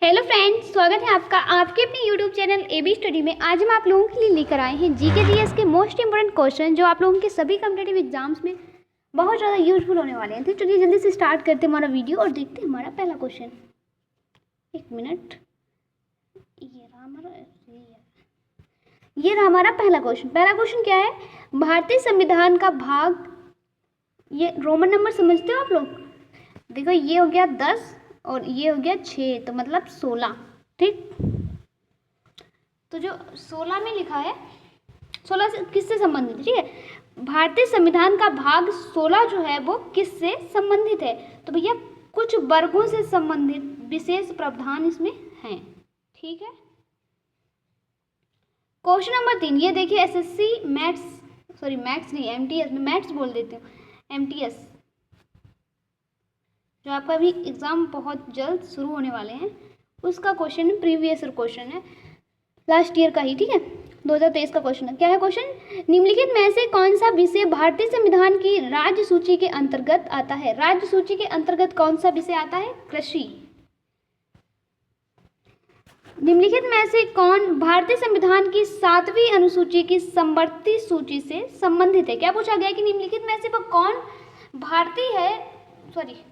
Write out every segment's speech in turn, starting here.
Hello friends, स्वागत है आपका आपके अपने यूट्यूब चैनल एबी स्टडी में। आज हम आप लोगों के लिए लेकर आए हैं जीके जीएस के मोस्ट इंपोर्टेंट क्वेश्चन जो आप लोगों के सभी कॉम्पिटिटिव एग्जाम्स में बहुत ज़्यादा यूजफुल होने वाले हैं। तो चलिए जल्दी से स्टार्ट करते हैं हमारा वीडियो और देखते हैं हमारा पहला क्वेश्चन। एक मिनट, ये रहा हमारा पहला क्वेश्चन। पहला क्वेश्चन क्या है? भारतीय संविधान का भाग, ये रोमन नंबर समझते हो आप लोग? देखो, ये हो गया 10 और ये हो गया 6, तो मतलब 16। ठीक, तो जो 16 में लिखा है, 16 से किससे संबंधित है? ठीक है, भारतीय संविधान का भाग 16 जो है वो किससे संबंधित है? तो भैया कुछ वर्गों से संबंधित विशेष प्रावधान इसमें हैं। ठीक है, क्वेश्चन नंबर 3, ये देखिए एसएससी मैथ्स, सॉरी मैथ्स नहीं, एमटीएस में मैथ्स बोल देती हूँ, एमटीएस जो आपका अभी एग्ज़ाम बहुत जल्द शुरू होने वाले हैं, उसका क्वेश्चन प्रीवियस ईयर क्वेश्चन है, लास्ट ईयर का ही। ठीक है, 2023 का क्वेश्चन है। क्या है क्वेश्चन? निम्नलिखित में से कौन सा विषय भारतीय संविधान की राज्य सूची के अंतर्गत आता है? राज्य सूची के अंतर्गत कौन सा विषय आता है? कृषि। निम्नलिखित में से कौन भारतीय संविधान की 7वीं अनुसूची की समवर्ती सूची से संबंधित है? क्या पूछा गया कि निम्नलिखित में से वो कौन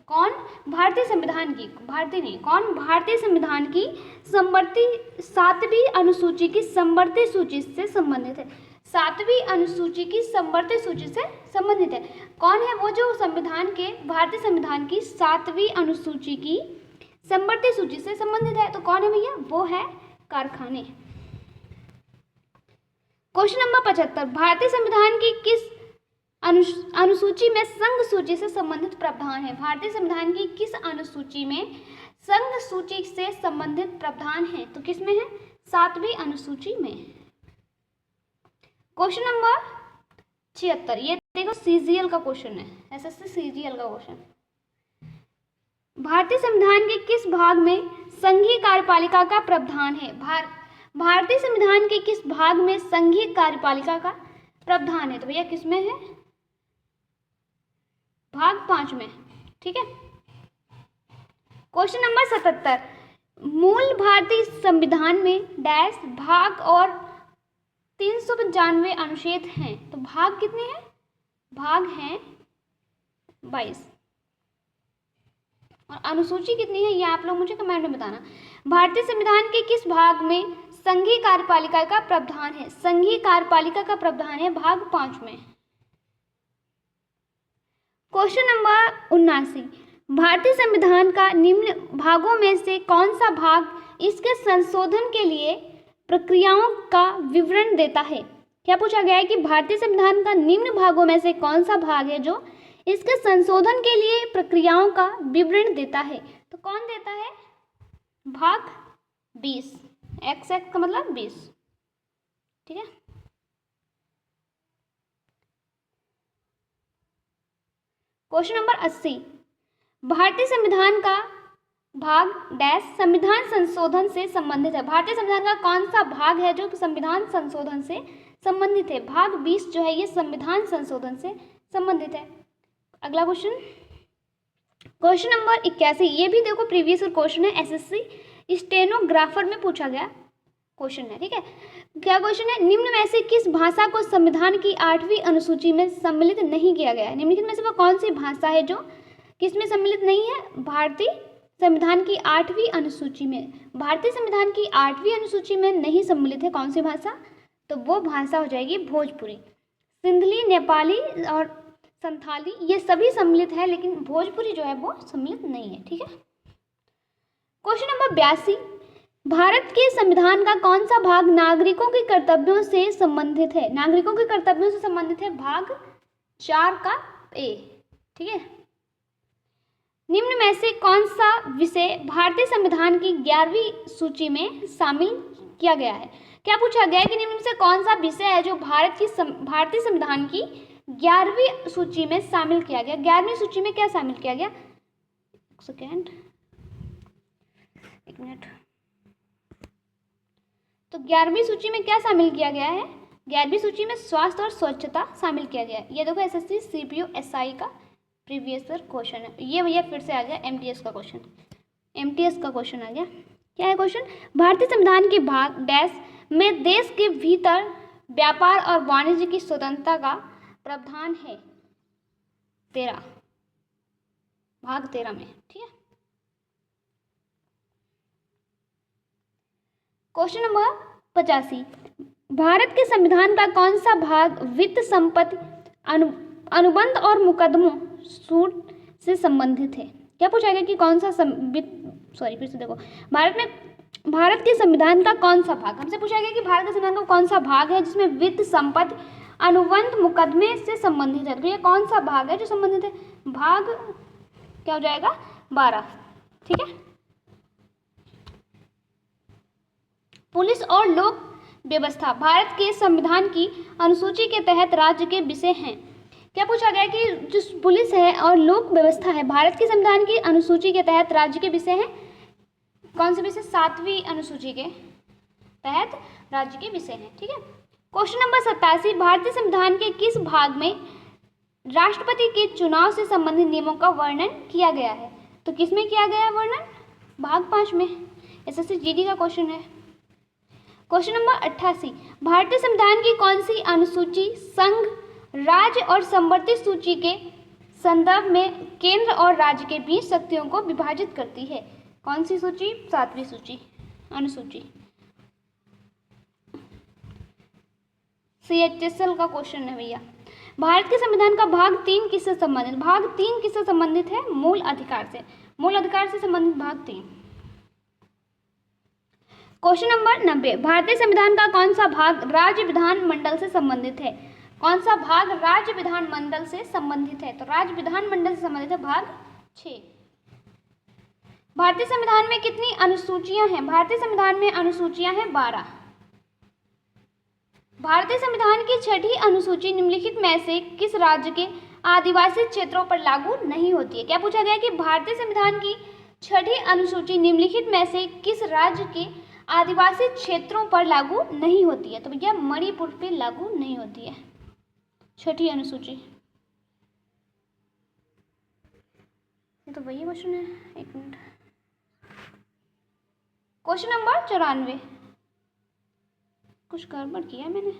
कौन भारतीय संविधान की, भारतीय नहीं, कौन भारतीय संविधान की समवर्ती 7वीं अनुसूची की समवर्ती सूची से संबंधित है? 7वीं अनुसूची की समवर्ती सूची से संबंधित है। कौन है वो जो संविधान के, भारतीय संविधान की 7वीं अनुसूची की समवर्ती सूची से संबंधित है? तो कौन है भैया? वो है कारखाने। क्वेश्चन नंबर 75, भारतीय संविधान की किस अनुसूची में संघ सूची से संबंधित प्रावधान है? भारतीय संविधान की किस अनुसूची में संघ सूची से संबंधित प्रावधान है? तो किस में है? 7वीं अनुसूची में। क्वेश्चन नंबर 76, ये देखो सीजीएल का क्वेश्चन है, एसएससी सीजीएल का क्वेश्चन। भारतीय संविधान के किस भाग में संघीय कार्यपालिका का प्रावधान है? भारतीय संविधान के किस भाग में संघीय कार्यपालिका का प्रावधान है? तो भैया किस में है? भाग 5 में। ठीक है, क्वेश्चन नंबर 77, मूल भारतीय संविधान में डैश भाग और 395 अनुच्छेद हैं। तो भाग कितने हैं? भाग हैं 22 और अनुसूची कितनी है ये आप लोग मुझे कमेंट में बताना। भारतीय संविधान के किस भाग में संघीय कार्यपालिका का प्रावधान है? संघीय कार्यपालिका का प्रावधान है भाग 5 में। क्वेश्चन नंबर 79, भारतीय संविधान का निम्न भागों में से कौन सा भाग इसके संशोधन के लिए प्रक्रियाओं का विवरण देता है? क्या पूछा गया है कि भारतीय संविधान का निम्न भागों में से कौन सा भाग है जो इसके संशोधन के लिए प्रक्रियाओं का विवरण देता है? तो कौन देता है? भाग 20, एक्स का मतलब 20। ठीक है, क्वेश्चन नंबर 80, भारतीय संविधान का भाग डैश संविधान संशोधन से संबंधित है। भारतीय संविधान का कौन सा भाग है जो संविधान संशोधन से संबंधित है? भाग 20 जो है ये संविधान संशोधन से संबंधित है। अगला क्वेश्चन, क्वेश्चन नंबर 81, ये भी देखो प्रीवियस क्वेश्चन है, एसएससी स्टेनोग्राफर में पूछा गया क्वेश्चन है। ठीक है, क्या क्वेश्चन है? निम्न में से किस भाषा को संविधान की 8वीं अनुसूची में सम्मिलित नहीं किया गया है? निम्नलिखित में से वो कौन सी भाषा है जो किस में सम्मिलित नहीं है? भारतीय संविधान की 8वीं अनुसूची में। भारतीय संविधान की 8वीं अनुसूची में नहीं सम्मिलित है कौन सी भाषा? तो वो भाषा हो जाएगी भोजपुरी। सिंधली, नेपाली और संथाली ये सभी सम्मिलित है, लेकिन भोजपुरी जो है वो सम्मिलित नहीं है। ठीक है, क्वेश्चन नंबर 82, भारत के संविधान का कौन सा भाग नागरिकों के कर्तव्यों से संबंधित है? नागरिकों के कर्तव्यों से संबंधित है भाग 4 का ए। ठीक है, निम्न में से कौन सा विषय भारतीय संविधान की 11वीं सूची में शामिल किया गया है? क्या पूछा गया है कि निम्न में से कौन सा विषय है जो भारतीय संविधान की 11वीं सूची में शामिल किया गया? 11वीं सूची में क्या शामिल किया गया? एक मिनट, तो 11वीं सूची में क्या शामिल किया गया है? 11वीं सूची में स्वास्थ्य और स्वच्छता शामिल किया गया है। ये देखो एसएससी सीपीयू एसआई का प्रीवियस ईयर क्वेश्चन है। ये भैया फिर से आ गया एमटीएस का क्वेश्चन, एमटीएस का क्वेश्चन आ गया। क्या है क्वेश्चन? भारतीय संविधान के भाग डैश में देश के भीतर व्यापार और वाणिज्य की स्वतंत्रता का प्रावधान है। 13, भाग 13 में। ठीक है। क्वेश्चन नंबर 85, भारत के संविधान का कौन सा भाग वित्त संपत्ति अनुबंध और मुकदमों सूट से संबंधित है? क्या पूछा गया कि कौन सा फिर से देखो, भारत के संविधान का कौन सा भाग, हमसे पूछा गया कि भारत के संविधान का कौन सा भाग है जिसमें वित्त संपत्ति अनुबंध मुकदमे से संबंधित है। तो ये कौन सा भाग है जो संबंधित है? भाग क्या हो जाएगा? 12। ठीक है। पुलिस और लोक व्यवस्था भारत के संविधान की अनुसूची के तहत राज्य के विषय हैं। क्या पूछा गया कि जो पुलिस है और लोक व्यवस्था है भारत के संविधान की अनुसूची के तहत राज्य के विषय हैं। कौन से विषय? 7वीं अनुसूची के तहत राज्य के विषय हैं। ठीक है। क्वेश्चन नंबर 87, भारतीय संविधान के किस भाग में राष्ट्रपति के चुनाव से संबंधित नियमों का वर्णन किया गया है? तो किसमें किया गया वर्णन? भाग 5 में। एसएससी जीडी का क्वेश्चन है। क्वेश्चन नंबर 88, भारतीय संविधान की कौन सी अनुसूची संघ, राज्य और समवर्ती सूची के संदर्भ में केंद्र और राज्य के बीच शक्तियों को विभाजित करती है? कौन सी सूची? 7वीं सूची अनुसूची। CHSL का क्वेश्चन है भैया। भारत के संविधान का भाग 3 किससे संबंधित? भाग 3 किससे संबंधित है? मूल अधिकार से। मूल अधिकार से संबंधित भाग 3। क्वेश्चन नंबर 90, भारतीय संविधान का कौन सा भाग राज्य विधान मंडल से संबंधित है? कौन सा भाग राज्य विधान मंडल से संबंधित है? तो राज्य विधान मंडल से संबंधित है भाग 6। भारतीय संविधान में कितनी अनुसूचियां हैं? भारतीय संविधान में अनुसूचियां हैं 12। भारतीय संविधान की 6ठी अनुसूची निम्नलिखित में से किस राज्य के आदिवासी क्षेत्रों पर लागू नहीं होती है? क्या पूछा गया कि भारतीय संविधान की 6ठी अनुसूची निम्नलिखित में से किस राज्य के आदिवासी क्षेत्रों पर लागू नहीं होती है? तो भैया मणिपुर पे लागू नहीं होती है 6ठी अनुसूची। ये तो वही क्वेश्चन है। एक मिनट। क्वेश्चन नंबर 94, कुछ गड़बड़ किया मैंने,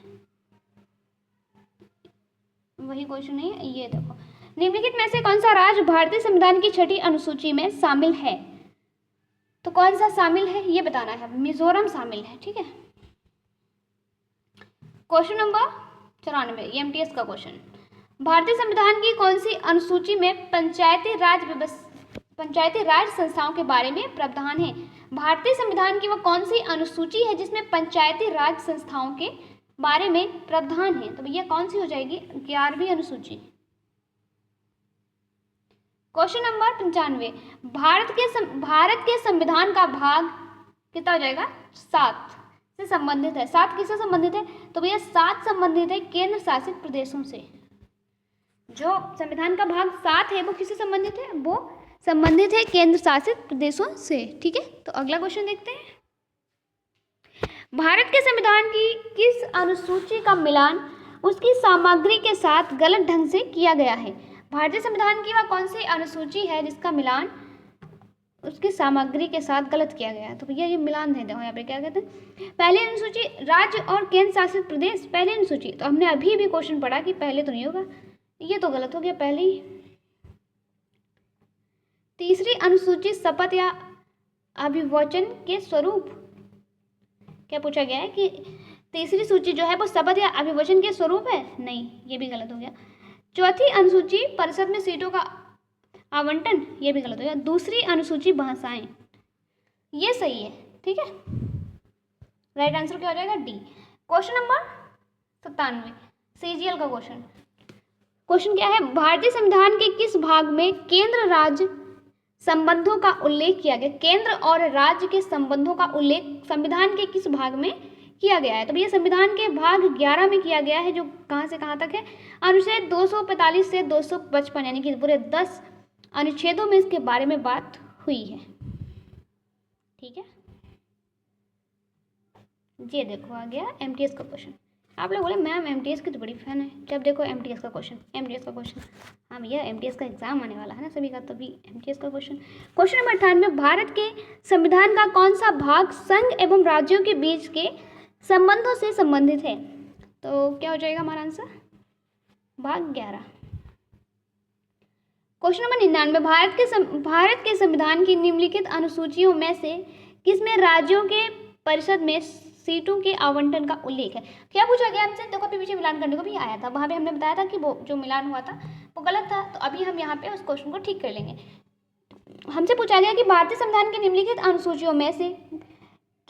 वही क्वेश्चन नहीं है। ये देखो, निम्नलिखित में से कौन सा राज्य भारतीय संविधान की 6ठी अनुसूची में शामिल है? तो कौन सा शामिल है ये बताना है। मिजोरम शामिल है। ठीक है। क्वेश्चन नंबर 94, MTS का क्वेश्चन, भारतीय संविधान की कौन सी अनुसूची में पंचायती राज संस्थाओं के बारे में प्रावधान है? भारतीय संविधान की वो कौन सी अनुसूची है जिसमें पंचायती राज संस्थाओं के बारे में प्रावधान है? तो भैया कौन सी हो जाएगी? 11वीं अनुसूची। क्वेश्चन नंबर 95, भारत के संविधान का भाग कितना हो जाएगा? 7 से संबंधित है। 7 किससे संबंधित है? तो भैया 7 संबंधित है केंद्र शासित प्रदेशों से। जो संविधान का भाग 7 है वो किससे संबंधित है? वो संबंधित है केंद्र शासित प्रदेशों से। ठीक है। तो अगला क्वेश्चन देखते हैं। भारत के संविधान की किस अनुसूची का मिलान उसकी सामग्री के साथ गलत ढंग से किया गया है? भारतीय संविधान की वह कौन सी अनुसूची है जिसका मिलान उसकी सामग्री के साथ गलत किया गया है? तो भैया ये मिलान दे दो यहाँ पे। क्या कहते हैं? पहली अनुसूची राज्य और केंद्र शासित प्रदेश। पहली अनुसूची तो हमने अभी भी क्वेश्चन पढ़ा कि पहले तो नहीं होगा, ये तो गलत हो गया पहले ही। तीसरी अनुसूची शपथ या अभिवचन के स्वरूप। क्या पूछा गया है कि तीसरी सूची जो है वो शपथ या अभिवचन के स्वरूप है? नहीं, ये भी गलत हो गया। चौथी अनुसूची परिषद में सीटों का आवंटन, ये भी गलत हो गया। दूसरी अनुसूची भाषाएं, ये सही है। ठीक है। राइट आंसर क्या हो जाएगा? डी। क्वेश्चन नंबर 97, CGL का क्वेश्चन। क्वेश्चन क्या है? भारतीय संविधान के किस भाग में केंद्र राज्य संबंधों का उल्लेख किया गया? केंद्र और राज्य के संबंधों का उल्लेख संविधान के किस भाग में किया गया है? तो भैया संविधान के भाग 11 में किया गया है, जो कहाँ से कहाँ तक है? अनुच्छेद 245 से 255, यानी कि पूरे 10 अनुच्छेदों में इसके बारे में बात हुई है। ठीक है। ये देखो आ गया MTS का क्वेश्चन। आप लोग बोले मैम एमटीएस की तो बड़ी फैन है, जब देखो एमटीएस का क्वेश्चन, एमटीएस का क्वेश्चन। हाँ भैया, एमटीएस का एग्जाम आने वाला है ना सभी का, तभी एमटीएस का क्वेश्चन। क्वेश्चन नंबर 98, भारत के संविधान का कौन सा भाग संघ एवं राज्यों के बीच के संबंधों से संबंधित है? तो क्या हो जाएगा हमारा आंसर? भाग 11। क्वेश्चन नंबर 99, भारत के संविधान की निम्नलिखित अनुसूचियों में से किसमें राज्यों के परिषद में सीटों के आवंटन का उल्लेख है? क्या पूछा गया हमसे? देखो अभी पीछे मिलान करने को भी आया था, वहां पे हमने बताया था कि वो जो मिलान हुआ था वो गलत था, तो अभी हम यहाँ पे उस क्वेश्चन को ठीक कर लेंगे। हमसे पूछा गया कि भारतीय संविधान की निम्नलिखित अनुसूचियों में से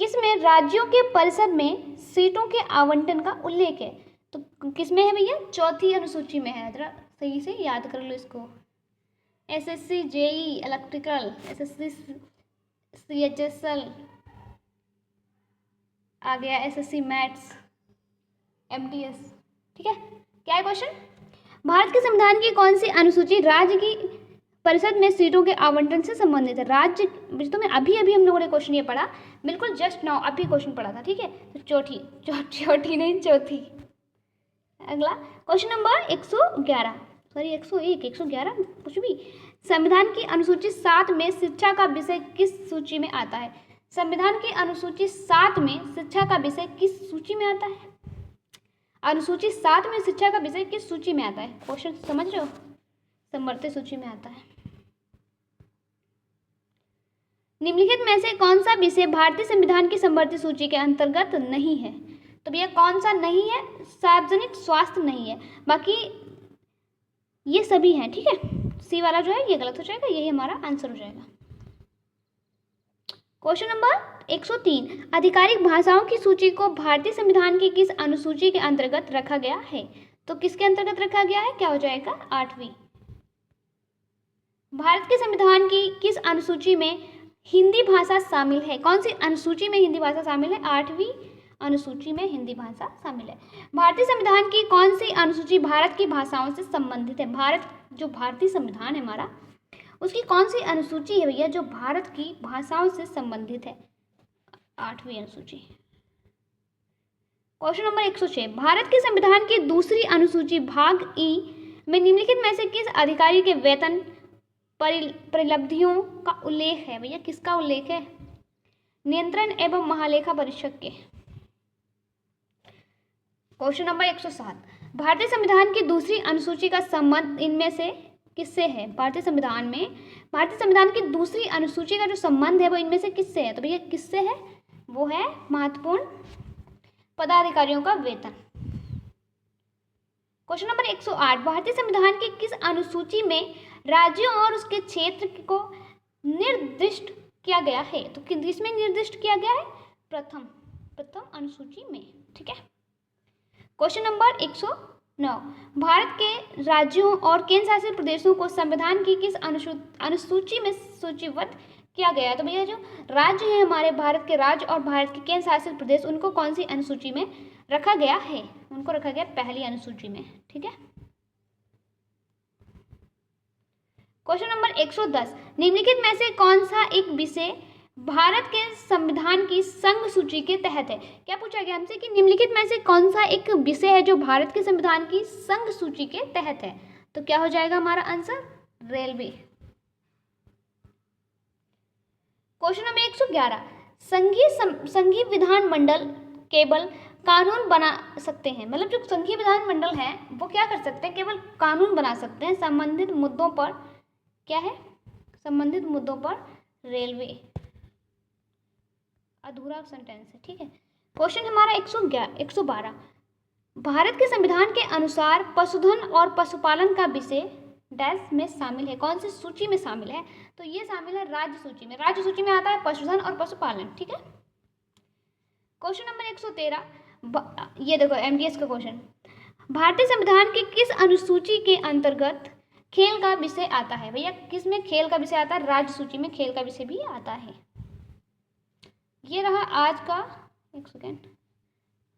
किसमें राज्यों के परिषद में सीटों के आवंटन का उल्लेख है? तो किसमें है भैया? चौथी अनुसूची में है, जरा सही से याद कर लो इसको। SSC JE electrical, SSC CHSL, आ गया एसएससी मैथ्स, एमटीएस। ठीक है, क्या है क्वेश्चन? भारत के संविधान की कौन सी अनुसूची राज्य की परिषद में सीटों के आवंटन से संबंधित है? राज्य तो में अभी हम लोगों ने क्वेश्चन ये पढ़ा, बिल्कुल जस्ट नाउ अभी क्वेश्चन पढ़ा था। ठीक है, तो चौथी नहीं, चौथी। अगला क्वेश्चन नंबर 111, सॉरी 101, 111 कुछ भी। संविधान की अनुसूची 7 में शिक्षा का विषय किस सूची में आता है? संविधान की अनुसूची 7 में शिक्षा का विषय किस सूची में आता है? अनुसूची 7 में शिक्षा का विषय किस सूची में आता है? क्वेश्चन समझ रहे हो? समवर्ती सूची में आता है। निम्नलिखित में से कौन सा विषय भारतीय संविधान की समवर्ती सूची के अंतर्गत नहीं है? तो भैया कौन सा नहीं है? सार्वजनिक स्वास्थ्य नहीं है, बाकी ये सभी हैं। ठीक है, सी वाला जो है ये गलत हो जाएगा, यही हमारा आंसर हो जाएगा। क्वेश्चन नंबर 103, आधिकारिक भाषाओं की सूची को भारतीय संविधान की किस अनुसूची के अंतर्गत रखा गया है? तो किसके अंतर्गत रखा गया है? क्या हो जाएगा? 8वीं। भारत के संविधान की किस अनुसूची में हिंदी भाषा शामिल है? कौन सी अनुसूची में हिंदी भाषा शामिल है? 8वीं अनुसूची में हिंदी भाषा शामिल है। भारतीय संविधान की कौन सी अनुसूची भारत की भाषाओं से संबंधित है? भारत जो भारतीय संविधान है हमारा, उसकी कौन सी अनुसूची है भैया जो भारत की भाषाओं से संबंधित है? 8वीं अनुसूची। क्वेश्चन नंबर 106, भारत के संविधान की दूसरी अनुसूची भाग ई में निम्नलिखित में से किस अधिकारी के वेतन परिलब्धियों का उल्लेख है? भैया किसका उल्लेख है? नियंत्रण एवं महालेखा परीक्षक के। क्वेश्चन नंबर 107, भारतीय संविधान की दूसरी अनुसूची का संबंध इनमें से किससे है? भारतीय संविधान की दूसरी अनुसूची का जो संबंध है वो इनमें से किससे है? तो भैया किससे है? वो है महत्वपूर्ण पदाधिकारियों का वेतन। क्वेश्चन नंबर 108, भारतीय संविधान की किस अनुसूची में राज्यों और उसके क्षेत्र को निर्दिष्ट किया गया है? तो किसमें निर्दिष्ट किया गया है? प्रथम अनुसूची में। ठीक है। क्वेश्चन नंबर 109, भारत के राज्यों और केंद्र शासित प्रदेशों को संविधान की किस अनुसूची में सूचीबद्ध किया गया है? तो भैया जो राज्य है हमारे भारत के राज्य और भारत के केंद्र शासित प्रदेश, उनको कौन सी अनुसूची में रखा गया है? उनको रखा गया पहली अनुसूची में। ठीक है। क्वेश्चन नंबर 110, निम्नलिखित में से कौन सा एक विषय भारत के संविधान की संघ सूची के तहत है? क्या पूछा गया हमसे कि निम्नलिखित में से कौन सा एक विषय है जो भारत के संविधान की संघ सूची के तहत है? तो क्या हो जाएगा हमारा आंसर? रेलवे। क्वेश्चन नंबर 111, संघीय विधान मंडल केवल कानून बना सकते हैं, मतलब जो संघीय विधान मंडल है वो क्या कर सकते हैं? केवल कानून बना सकते हैं संबंधित मुद्दों पर। क्या है? संबंधित मुद्दों पर रेलवे। अधूरा सेंटेंस है। ठीक है। क्वेश्चन हमारा 112, भारत के संविधान के अनुसार पशुधन और पशुपालन का विषय डैश में शामिल है? कौन सी सूची में शामिल है? तो ये शामिल है राज्य सूची में। राज्य सूची में आता है पशुधन और पशुपालन। ठीक है। क्वेश्चन नंबर 113, ये देखो एमटीएस का क्वेश्चन, भारतीय संविधान की किस अनुसूची के अंतर्गत खेल का विषय आता है? भैया किसमें खेल का विषय आता है? राज्य सूची में खेल का विषय भी आता है। ये रहा आज का, एक सेकेंड,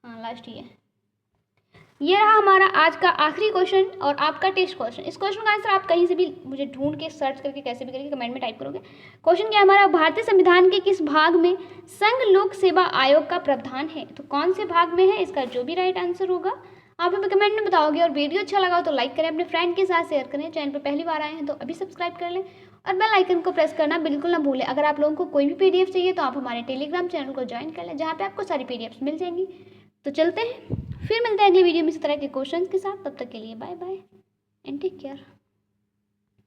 हाँ लास्ट ही है। ये रहा हमारा आज का आखिरी क्वेश्चन और आपका टेस्ट क्वेश्चन। इस क्वेश्चन का आंसर आप कहीं से भी मुझे ढूंढ के सर्च करके कैसे भी करके कमेंट में टाइप करोगे। क्वेश्चन क्या है हमारा, भारतीय संविधान के किस भाग में संघ लोक सेवा आयोग का प्रावधान है? तो कौन से भाग में है, इसका जो भी राइट आंसर होगा आप हमें कमेंट में बताओगे। और वीडियो अच्छा लगा तो लाइक करें, अपने फ्रेंड के साथ शेयर करें। चैनल पर पहली बार आए हैं तो अभी सब्सक्राइब कर लें और बेल आइकन को प्रेस करना बिल्कुल ना भूलें। अगर आप लोगों को कोई भी पीडीएफ चाहिए तो आप हमारे टेलीग्राम चैनल को ज्वाइन कर लें, जहाँ पे आपको सारी पीडीएफ्स मिल जाएंगी। तो चलते हैं, फिर मिलते हैं अगली वीडियो में इस तरह के क्वेश्चंस के साथ। तब तक के लिए bye bye and take care.